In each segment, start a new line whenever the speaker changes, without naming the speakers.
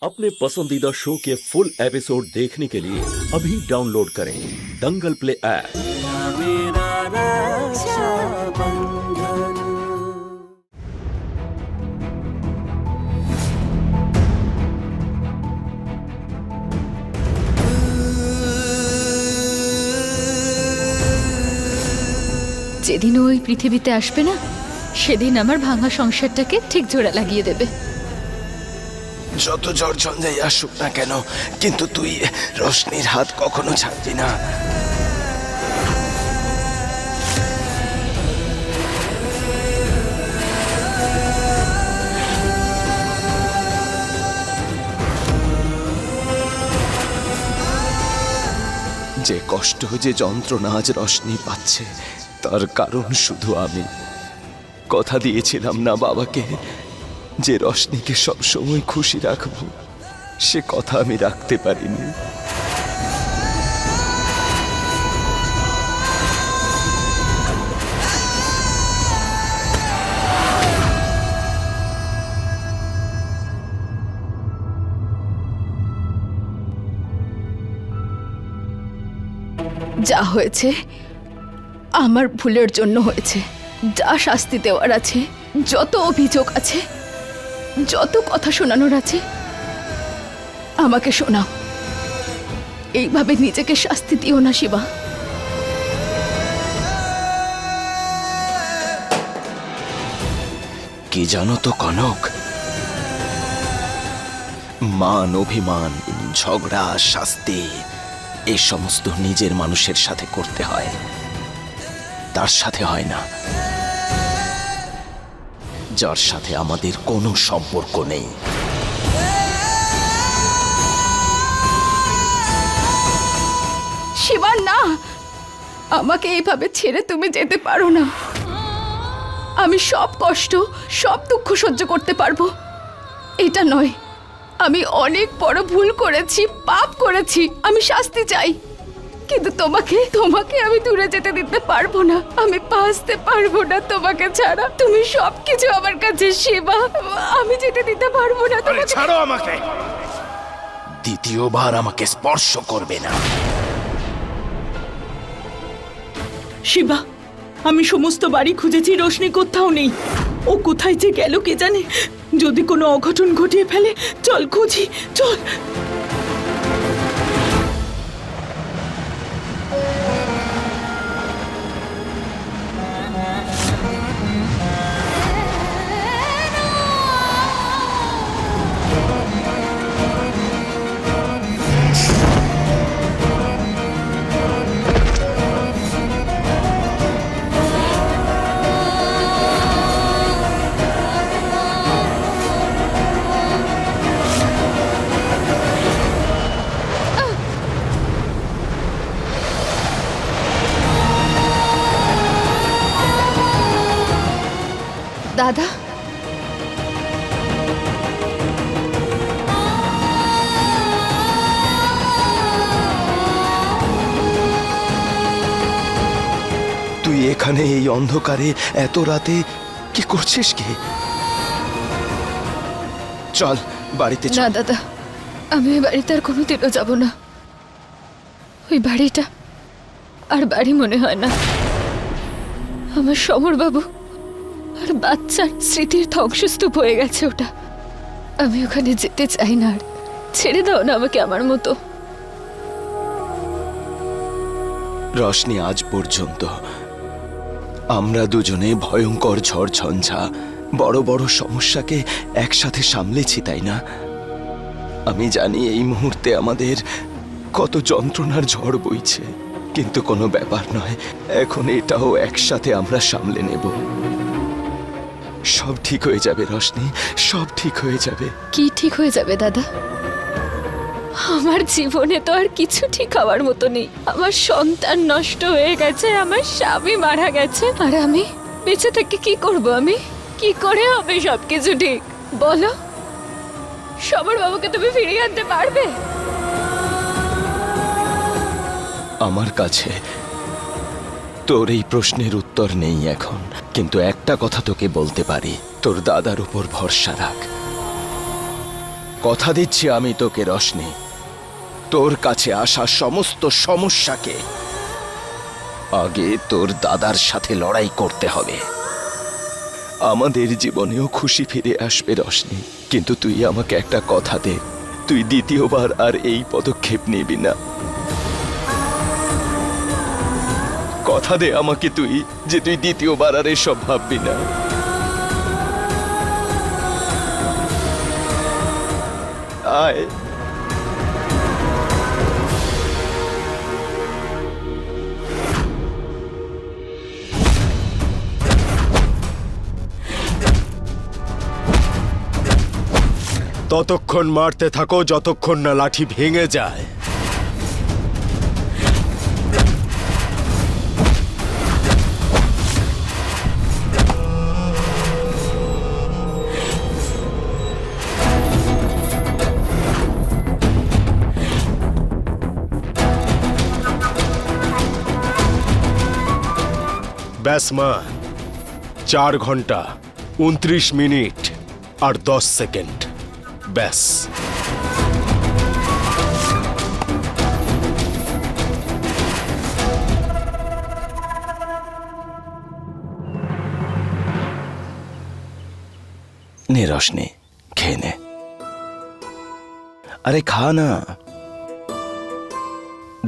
अपने पसंदीदा शो के फुल एपिसोड देखने के लिए अभी डाउनलोड करें दंगल प्ले ऐप।
যেদিন ওই পৃথিবীতে আসবে না সেদিন আমার ভাঙা সংসারটাকে ঠিক জোড়া লাগিয়ে দেবে।
যত ঝড় ঝঞ্ঝাই আসুক না কেন, কিন্তু তুই রোশনির হাত কখনো ছাড়বি না। যে কষ্ট, যে যন্ত্রণা আজ রোশনি পাচ্ছে, তার কারণ শুধু আমি। কথা দিয়েছিলাম না বাবাকে যে রোশনিকে সবসময় খুশি রাখবো, সে কথা আমি রাখতে পারিনি।
যা হয়েছে আমার ভুলের জন্য হয়েছে। যা শাস্তি দেওয়ার আছে, যত অভিযোগ আছে, যত কথা শোনানোর আছে, আমাকে শোনাও। এইভাবে নিজেকে শাস্তি দিও না শিবা।
কি জানো তো কনক, মান, অভিমান, ঝগড়া, শাস্তি, এই সমস্ত নিজের মানুষের সাথে করতে হয়, তার সাথে হয় না যার সাথে আমাদের কোনো সম্পর্ক নেই।
শিবা না, আমাকে এইভাবে ছেড়ে তুমি যেতে পারো না। আমি সব কষ্ট, সব দুঃখ সহ্য করতে পারবো, এটা নয়। আমি অনেক বড় ভুল করেছি, পাপ করেছি, আমি শাস্তি চাই। কিন্তু তোমাকে আমি দূরে যেতে দিতে পারবো না। আমি বাঁচতে পারবো না তোমাকে ছাড়া। তুমি সবকিছু আমার কাছে শিবা, আমি যেতে দিতে পারবো না তোমাকে।
ছাড়ো আমাকে, দ্বিতীয়বার আমাকে স্পর্শ করবে না।
শিবা, আমি সমস্ত বাড়ি খুঁজেছি, রোশনি কোথাও নেই। ও কোথায় যে গেল কে জানে। যদি কোনো অঘটন ঘটিয়ে ফেলে, চল খুঁজি, চল।
দাদা,
তুই এখানে এই অন্ধকারে এত রাতে কি করছিস? কি চল বাড়িতে
না
চল।
দাদা, আমি ওই বাড়িতে আর কোনোদিনও যাব না। ওই বাড়িটা আর বাড়ি মনে হয় না। আমার সমরবাবু আর বাচ্চার স্মৃতির ধ্বংসস্তূপ হয়ে গেছে ওটা। আমি ওখানে যেতে চাই না। আর ছেড়ে দাও না আমাকে আমার মতো।
রোশনি, আজ পর্যন্ত আমরা দুজনে ভয়ঙ্কর ঝড় ঝঞ্ঝা, বড় বড় সমস্যাকে একসাথে সামলেছি, তাই না? আমি জানি এই মুহূর্তে আমাদের কত যন্ত্রণার ঝড় বইছে, কিন্তু কোনো ব্যাপার নয়। এখন এটাও একসাথে আমরা সামলে নেব। সব ঠিক হয়ে যাবে রোশনি, সব ঠিক হয়ে যাবে।
কি ঠিক হয়ে যাবে দাদা? আমার জীবনে তো আর কিছু ঠিক হওয়ার মতো নেই। আমার সন্তান নষ্ট হয়ে গেছে, আমার স্বামী মারা গেছে, আর আমি বেঁচে থেকে কি করব? আমি কি করে হবে সবকিছু ঠিক? বলো, সমর বাবুকে তুমি ফিরিয়ে আনতে পারবে?
আমার কাছে তোর এই প্রশ্নের উত্তর নেই এখন, কিন্তু একটা কথা তোকে বলতে পারি, তোর দাদার উপর ভরসা রাখ। কথা দিচ্ছি আমি তোকে রশনি, তোর কাছে আসা সমস্ত সমস্যাকে আগে তোর দাদার সাথে লড়াই করতে হবে। আমাদের জীবনেও খুশি ফিরে আসবে রশনি, কিন্তু তুই আমাকে একটা কথা দে, তুই দ্বিতীয়বার আর এই পদক্ষেপ নিবি না। কথা দে আমাকে তুই, যে তুই দ্বিতীয়বার আর এসব ভাববি না। আয়।
ততক্ষণ মারতে থাকো যতক্ষণ না লাঠি ভেঙে যায়। ব্যাস মা, 4 ঘন্টা 29 মিনিট আর 10 সেকেন্ড, ব্যাস।
নে রশনি, খেয়ে নে। আরে খা না,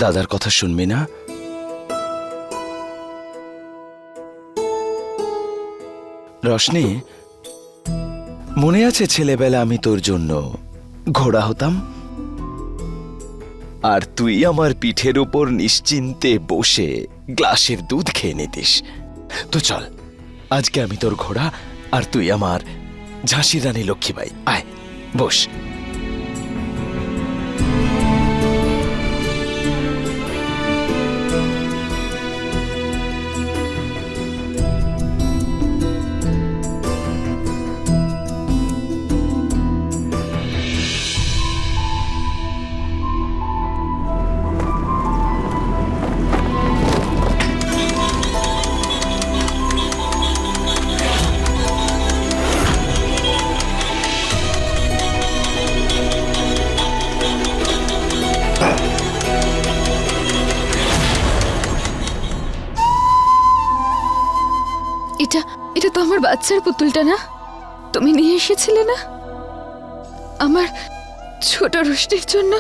দাদার কথা শুনবি না? রশনি, মনে আছে ছেলেবেলা আমি তোর জন্য ঘোড়া হতাম, আর তুই আমার পিঠের উপর নিশ্চিন্তে বসে গ্লাসের দুধ খেয়ে নিতিস? তো চল, আজকে আমি তোর ঘোড়া আর তুই আমার ঝাঁসির রানী লক্ষ্মীবাই। আয়, বস।
এটা তো আমার বাচ্চার পুতুলটা না? তুমি নিয়ে এসেছিলে না আমার ছোট রোশনির জন্য?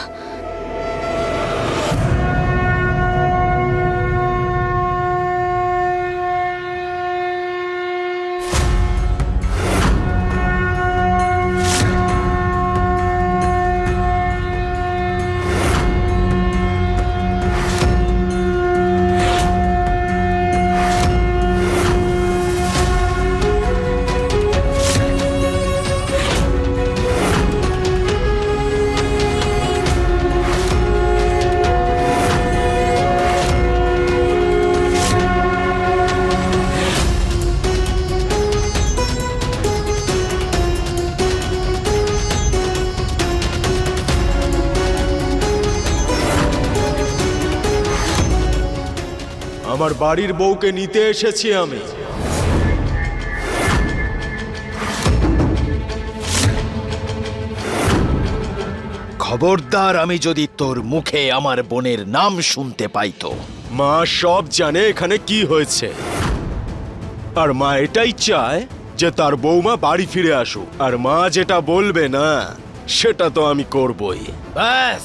আমার বাড়ির বউকে নিতে এসেছি আমি।
খবরদার, আমি যদি তোর মুখে আমার বোনের নাম শুনতে পাই তো।
মা সব জানে এখানে কি হয়েছে, আর মা এটাই চায় যে তার বৌমা বাড়ি ফিরে আসুক, আর মা যেটা বলবে না সেটা তো আমি করবই।
ব্যাস,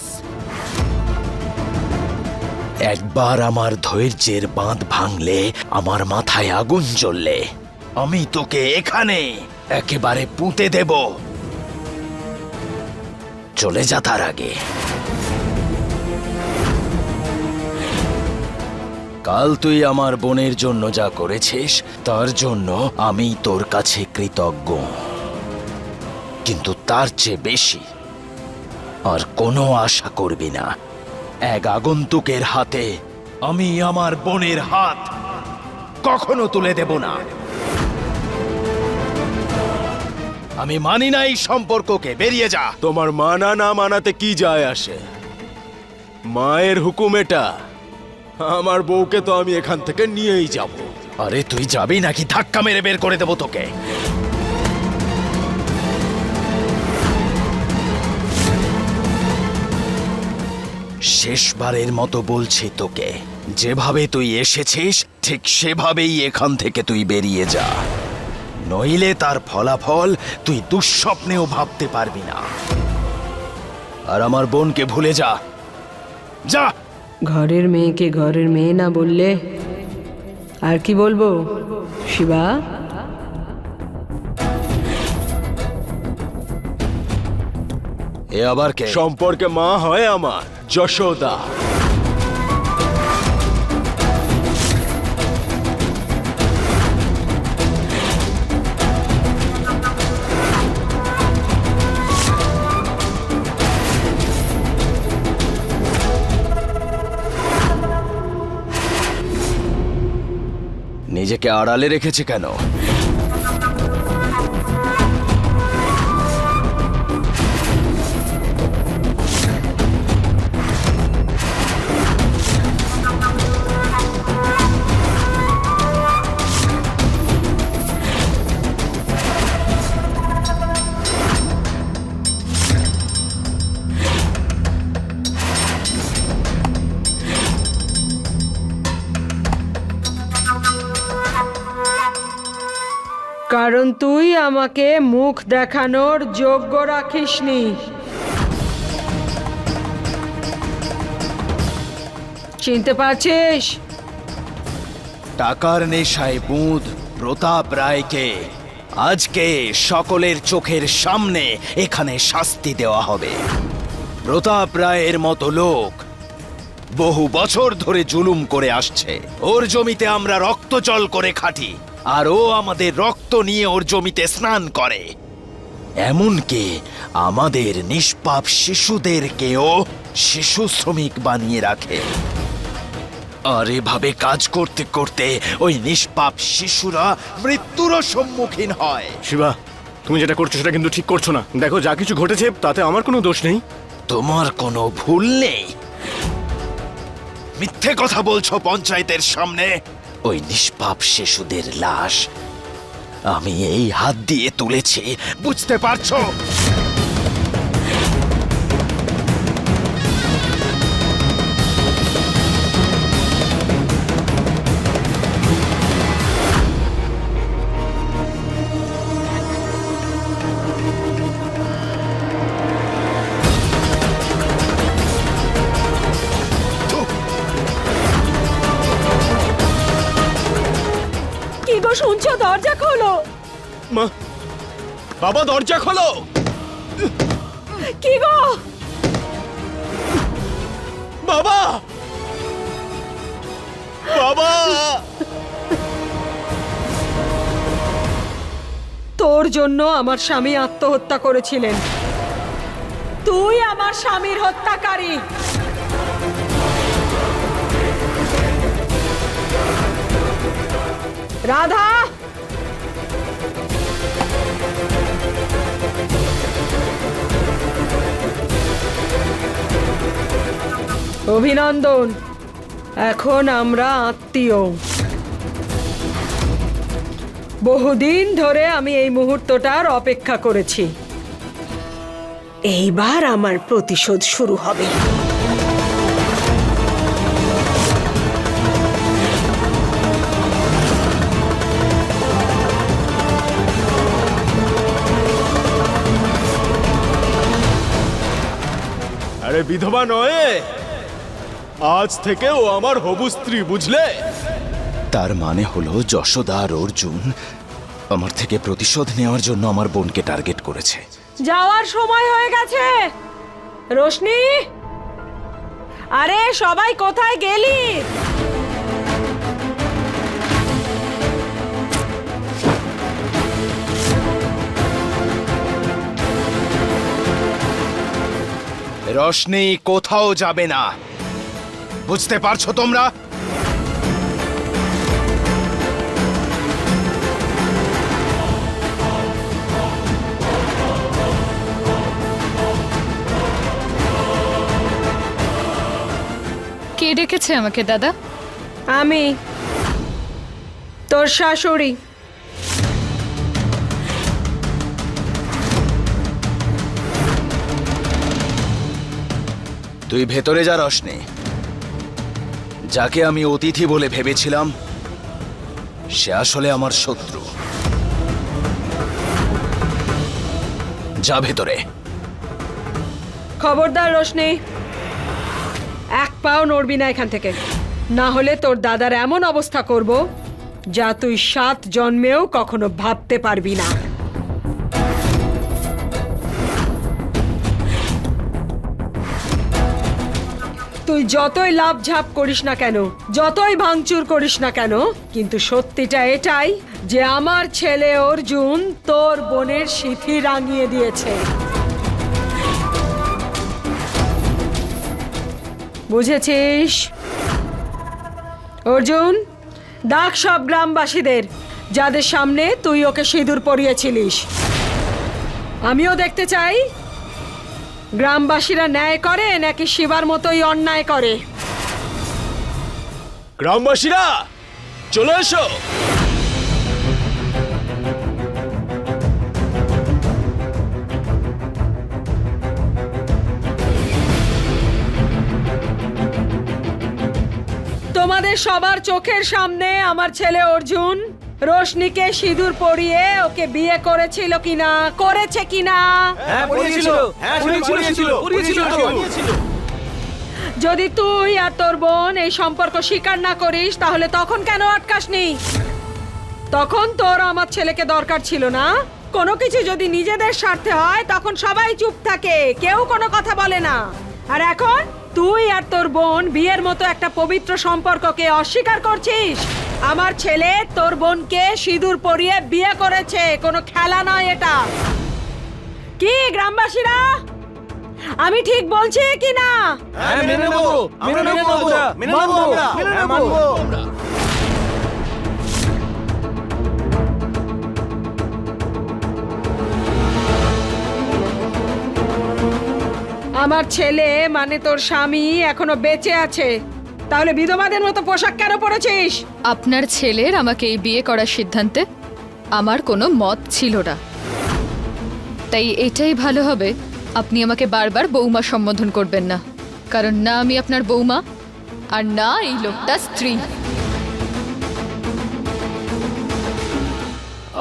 একবার আমার ধৈর্যের বাঁধ ভাঙলে, আমার মাথায় আগুন জ্বললে, আমি তোকে এখানে একেবারে পুঁতে দেব। চলে যা তার আগে। কাল তুই আমার বোনের জন্য যা করেছিস তার জন্য আমি তোর কাছে কৃতজ্ঞ, কিন্তু তার চেয়ে বেশি আর কোনো আশা করবি না। এক আগন্তুকের হাতে আমি আমার বোনের হাত কখনো তুলে দেব না। আমি মানি না এই সম্পর্ককে, বেরিয়ে যা।
তোমার মানা না মানাতে কি যায় আসে? মায়ের হুকুম এটা। আমার বউকে তো আমি এখান থেকে নিয়েই যাব।
আরে তুই যাবি নাকি ধাক্কা মেরে বের করে দেবো তোকে? শেষবারের মতো বলছি তোকে, যেভাবে তুই এসেছিস ঠিক সেভাবেই এখান থেকে তুই বেরিয়ে যা, নইলে তার ফলাফল তুই দুঃস্বপ্নেও ভাবতে পারবি না। আর আমার বোনকে ভুলে যা, যা।
ঘরের মেয়েকে ঘরের মেয়ে না বললে আর কি বলবো শিবা?
এ আবার কে?
সম্পর্কে মা হয় আমার, যশোদা।
নিজেকে আড়ালে রেখেছে কেন?
কারণ তুই আমাকে মুখ দেখানোর যোগ্য রাখিসনি। চিনতে পারছিস?
টাকার নেশায় বুঁদ প্রতাপ রায়কে আজকে সকলের চোখের সামনে এখানে শাস্তি দেওয়া হবে। প্রতাপ রায়ের মতো লোক বহু বছর ধরে জুলুম করে আসছে। ওর জমিতে আমরা রক্ত জল করে খাটি, আর ও আমাদের রক্ত নিয়ে ওর জমিতে স্নান করে। এমনকি আমাদের নিষ্পাপ শিশুদেরকেও শিশু শ্রমিক বানিয়ে রাখে। আর এভাবে কাজ করতে করতে ওই নিষ্পাপ শিশুরা মৃত্যুরও সম্মুখীন হয়।
শিবা, তুমি যেটা করছো সেটা কিন্তু ঠিক করছো না। দেখো, যা কিছু ঘটেছে তাতে আমার কোনো দোষ নেই।
তোমার কোনো ভুল নেই। মিথ্যে কথা বলছো পঞ্চায়েতের সামনে। ওই নিষ্পাপ শিশুদের লাশ আমি এই হাত দিয়ে তুলেছি, বুঝতে পারছো?
কি গো শুনছো? দরজা খোলো।
মা, বাবা, দরজা খোলো।
কি গো?
বাবা, বাবা।
তোর জন্য আমার স্বামী আত্মহত্যা করেছিলেন। তুই আমার স্বামীর হত্যাকারী। রাধা, অভিনন্দন। এখন আমরা আত্মীয়। বহুদিন ধরে আমি এই মুহূর্তটার অপেক্ষা করেছি। এইবার আমার প্রতিশোধ শুরু হবে।
আরে বিধবা নয়, আজ থেকে ও আমার হবু স্ত্রী, বুঝলে?
তার মানে হলো যশোদা আর অর্জুন আমার থেকে প্রতিশোধ নেওয়ার জন্য আমার বোনকে টার্গেট করেছে।
যাওয়ার সময় হয়ে গেছে। রোশনি, আরে সবাই কোথায় গেলি?
রোশনি কোথাও যাবে না, বুঝতে পারছো তোমরা?
কে ডেকেছে আমাকে দাদা?
আমি, তোর শাশুড়ি।
তুই ভেতরে যা রশনি। যাকে আমি অতিথি বলে ভেবেছিলাম সে আসলে আমার শত্রু। যা ভেতরে।
খবরদার রোশনি, এক পাও নড়বি না এখান থেকে, না হলে তোর দাদার এমন অবস্থা করব যা তুই 7 জন্মেও কখনো ভাবতে পারবি না। তুই যতই লাভ ঝাপ করিস না কেন, যতই ভাঙচুর করিস না কেন, কিন্তু সত্যিটা এটাই যে আমার ছেলে অর্জুন তোর বোনের সিঁথি রাঙিয়ে দিয়েছে। বুঝেছিস? অর্জুন, ডাক সব গ্রামবাসীদের যাদের সামনে তুই ওকে সিঁদুর পরিয়েছিলিস। আমিও দেখতে চাই গ্রামবাসীরা ন্যায় করে নাকি শিবার মতোই অন্যায় করে।
গ্রামবাসীরা চলে এসো।
তোমাদের সবার চোখের সামনে আমার ছেলে অর্জুন রোশনিকে সিঁদুর পরিয়ে ওকে বিয়ে করেছিল কিনা, করেছে কিনা? যদি তুই আর তোর বোন এই সম্পর্ক স্বীকার না করিস তাহলে তখন কেন আটকাসনি? তখন তোর আমার ছেলেকে দরকার ছিল না। কোনো কিছু যদি নিজেদের স্বার্থে হয় তখন সবাই চুপ থাকে, কেউ কোনো কথা বলে না। আর এখন তুই আর তোর বোন বিয়ের মতো একটা পবিত্র সম্পর্ককে অস্বীকার করছিস। আমার ছেলে তোর বোনকে সিঁদুর পরিয়ে বিয়ে করেছে, কোনো খেলা নয় এটা। কি গ্রামবাসীরা, আমি ঠিক বলছি কি না? আমার ছেলে মানে তোর স্বামী এখনো বেঁচে আছে, তাহলে বিধবাদের মতো পোশাক কেন পরেছিস?
আপনার ছেলের আমাকে এই বিয়ে করার সিদ্ধান্তে আমার কোনো মত ছিল না, তাই এটাই ভালো হবে আপনি আমাকে বারবার বৌমা সম্বোধন করবেন না, কারণ না আমি আপনার বৌমা আর না এই লোকটা স্ত্রী।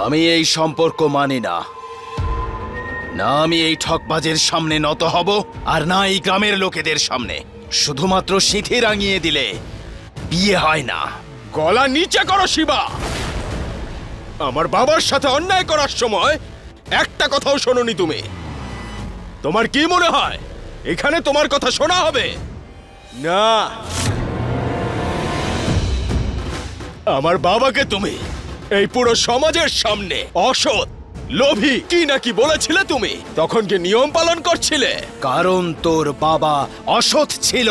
আমি এই সম্পর্ক মানি না। না আমি এই ঠকবাজের সামনে নত হব, আর না এই গ্রামের লোকেদের সামনে। শুধুমাত্র সিঁথি রাঙিয়ে দিলে বিয়ে হয় না।
গলা নিচে করো শিবা। আমার বাবার সাথে অন্যায় করার সময় একটা কথাও শোনোনি তুমি। তোমার কি মনে হয় এখানে তোমার কথা শোনা হবে? না, আমার বাবাকে তুমি এই পুরো সমাজের সামনে অসৎ, লোভী কি নাকি বলেছিলে তুমি? তখন কি নিয়ম পালন করছিলে?
কারণ তোর বাবা অসৎ ছিল।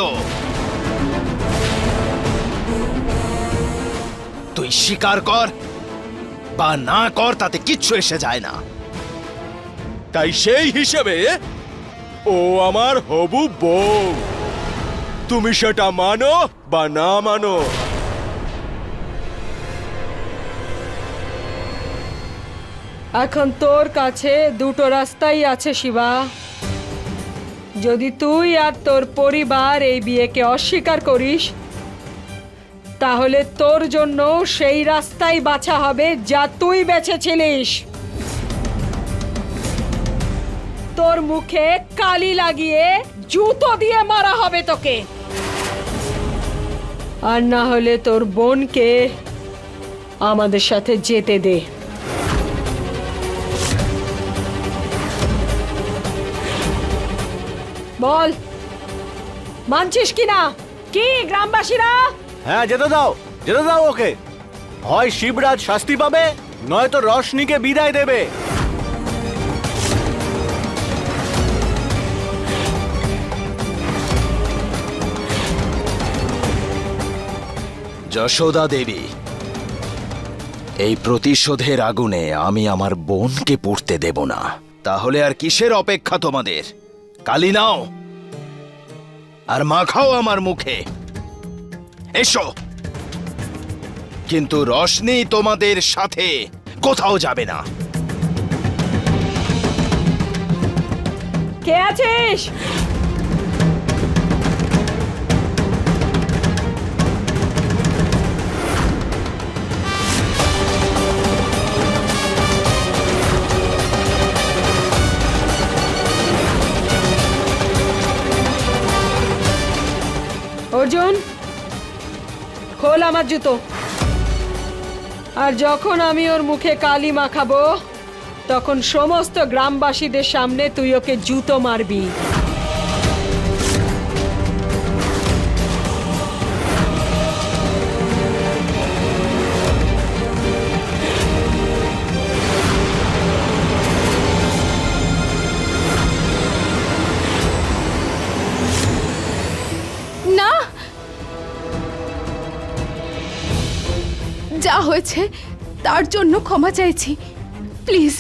তুই স্বীকার কর বা না কর, তাতে কিচ্ছু এসে যায় না।
তাই সেই হিসেবে ও আমার হবু বউ। তুমি সেটা মানো বা না মানো।
এখন তোর কাছে দুটো রাস্তাই আছে শিবা। যদি তুই আর তোর পরিবার এই বিয়েকে অস্বীকার করিস তাহলে তোর জন্য সেই রাস্তাই বাছা হবে যা তুই বেছেছিলিস। তোর মুখে কালি লাগিয়ে জুতো দিয়ে মারা হবে তোকে, আর না হলে তোর বোনকে আমাদের সাথে যেতে দে। বল, মানছিস কিনা? কি গ্রামবাসীরা?
হ্যাঁ, যেতে দাও ওকে। হয় শিবরাজ শাস্তি পাবে, নয়তো রশনিকে বিদায় দেবে।
যশোদা দেবী, এই প্রতিশোধের আগুনে আমি আমার বোনকে পুড়তে দেব না। তাহলে আর কিসের অপেক্ষা তোমাদের? কালি নাও আর মাখাও আমার মুখে। এসো। কিন্তু রশনি তোমাদের সাথে কোথাও যাবে না।
কে আছিস? অর্জুন, খোল আমার জুতো। আর যখন আমি ওর মুখে কালি মাখাবো তখন সমস্ত গ্রামবাসীদের সামনে তুই ওকে জুতো মারবি।
না, যা হয়েছে তার জন্য ক্ষমা চাইছি। প্লিজ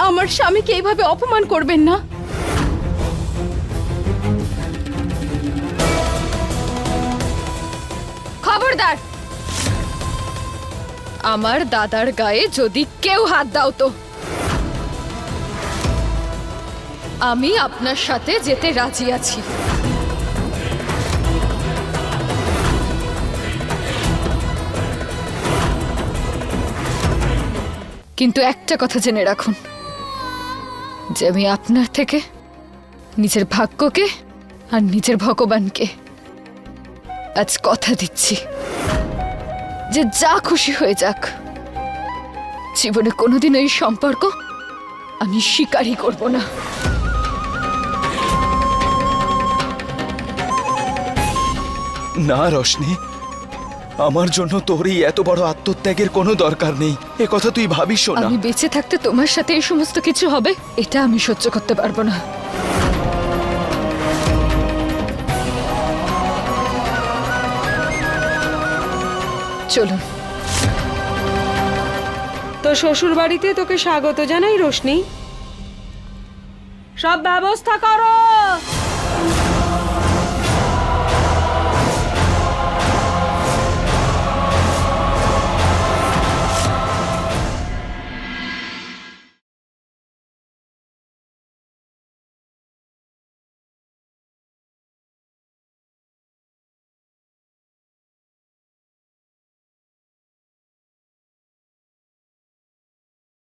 আমার স্বামীকে এইভাবে অপমান করবেন না। খবরদার, আমার দাদার গায়ে যদি কেউ হাত দাও তো আমি আপনার সাথে যেতে রাজি আছি। কিন্তু একটা কথা জেনে রাখুন যে আমি আপনার থেকে নিজের ভাগ্যকে আর নিজের ভগবানকে আজ কথা দিচ্ছি যে যা খুশি হয়ে যাক, জীবনে কোনোদিন এই সম্পর্ক আমি স্বীকারই করব না।
না রশনি, আমার জন্য তোর এই এত বড় আত্মত্যাগের কোনো দরকার নেই। এ কথা তুই ভাবিস না।
আমি বেঁচে থাকতে তোমার সাথে এই সমস্ত কিছু হবে এটা আমি সহ্য করতে পারবো না। চলুন।
তো শ্বশুর বাড়িতে তোকে স্বাগত জানাই রোশনি। সব ব্যবস্থা করো।